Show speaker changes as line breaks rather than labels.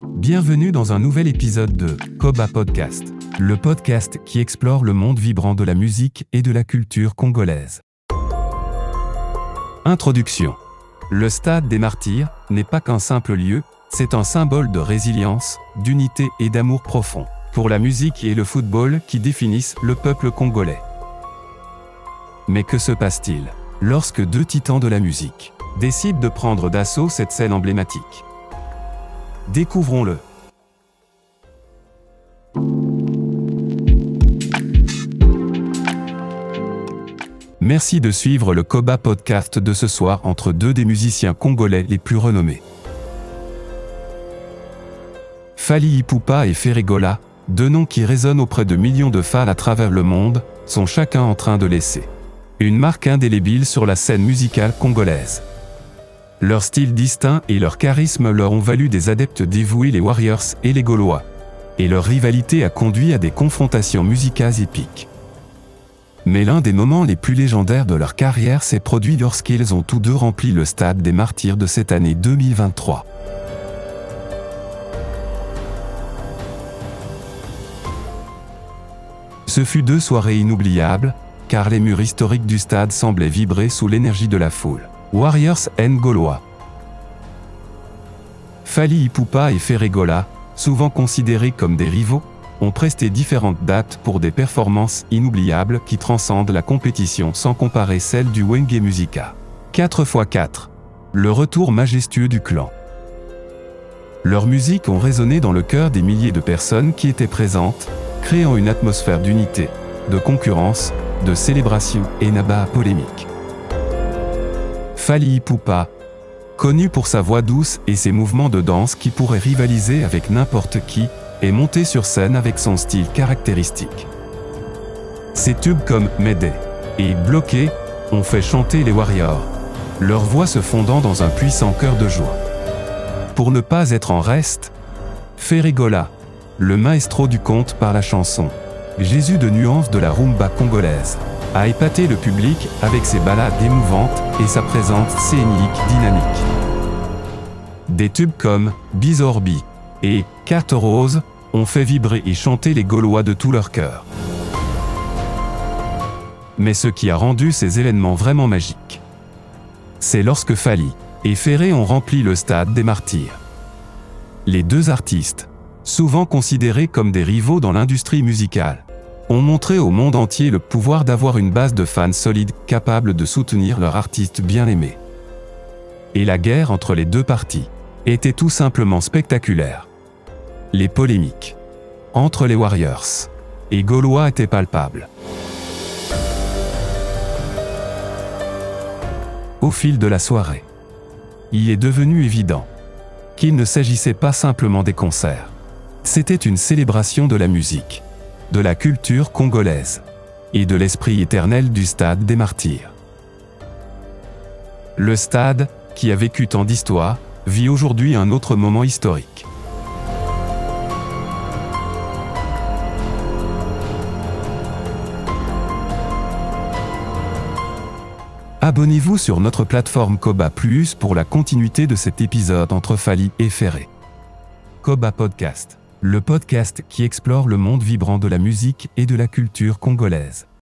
Bienvenue dans un nouvel épisode de Koba Podcast, le podcast qui explore le monde vibrant de la musique et de la culture congolaise. Introduction. Le Stade des Martyrs n'est pas qu'un simple lieu, c'est un symbole de résilience, d'unité et d'amour profond pour la musique et le football qui définissent le peuple congolais. Mais que se passe-t-il lorsque deux titans de la musique décident de prendre d'assaut cette scène emblématique? Découvrons-le. Merci de suivre le Koba Podcast de ce soir entre deux des musiciens congolais les plus renommés. Fally Ipupa et Ferregola, deux noms qui résonnent auprès de millions de fans à travers le monde, sont chacun en train de laisser une marque indélébile sur la scène musicale congolaise. Leur style distinct et leur charisme leur ont valu des adeptes dévoués les Warriors et les Gaulois. Et leur rivalité a conduit à des confrontations musicales épiques. Mais l'un des moments les plus légendaires de leur carrière s'est produit lorsqu'ils ont tous deux rempli le Stade des Martyrs de cette année 2023. Ce fut deux soirées inoubliables, car les murs historiques du stade semblaient vibrer sous l'énergie de la foule. Warriors and Gaulois. Fally Ipupa et Ferregola, souvent considérés comme des rivaux, ont presté différentes dates pour des performances inoubliables qui transcendent la compétition sans comparer celle du Wenge Musica. 4x4. Le retour majestueux du clan. Leurs musiques ont résonné dans le cœur des milliers de personnes qui étaient présentes, créant une atmosphère d'unité, de concurrence, de célébration et n'abat polémique. Fally Ipupa, connu pour sa voix douce et ses mouvements de danse qui pourraient rivaliser avec n'importe qui, est monté sur scène avec son style caractéristique. Ses tubes comme Mayday et Bloqué ont fait chanter les Warriors, leur voix se fondant dans un puissant chœur de joie. Pour ne pas être en reste, Ferregola, le maestro du conte par la chanson, Jésus de nuances de la rumba congolaise, a épaté le public avec ses ballades émouvantes et sa présence scénique dynamique. Des tubes comme Bizorbi et Carte Rose ont fait vibrer et chanter les Gaulois de tout leur cœur. Mais ce qui a rendu ces événements vraiment magiques, c'est lorsque Fally et Ferré ont rempli le Stade des Martyrs. Les deux artistes, souvent considérés comme des rivaux dans l'industrie musicale, ont montré au monde entier le pouvoir d'avoir une base de fans solides capables de soutenir leur artiste bien-aimé. Et la guerre entre les deux parties était tout simplement spectaculaire. Les polémiques entre les Warriors et Gaulois étaient palpables. Au fil de la soirée, il est devenu évident qu'il ne s'agissait pas simplement des concerts. C'était une célébration de la musique, de la culture congolaise et de l'esprit éternel du Stade des Martyrs. Le stade, qui a vécu tant d'histoire, vit aujourd'hui un autre moment historique. Abonnez-vous sur notre plateforme Koba Plus pour la continuité de cet épisode entre Fally et Ferré. Koba Podcast, le podcast qui explore le monde vibrant de la musique et de la culture congolaise.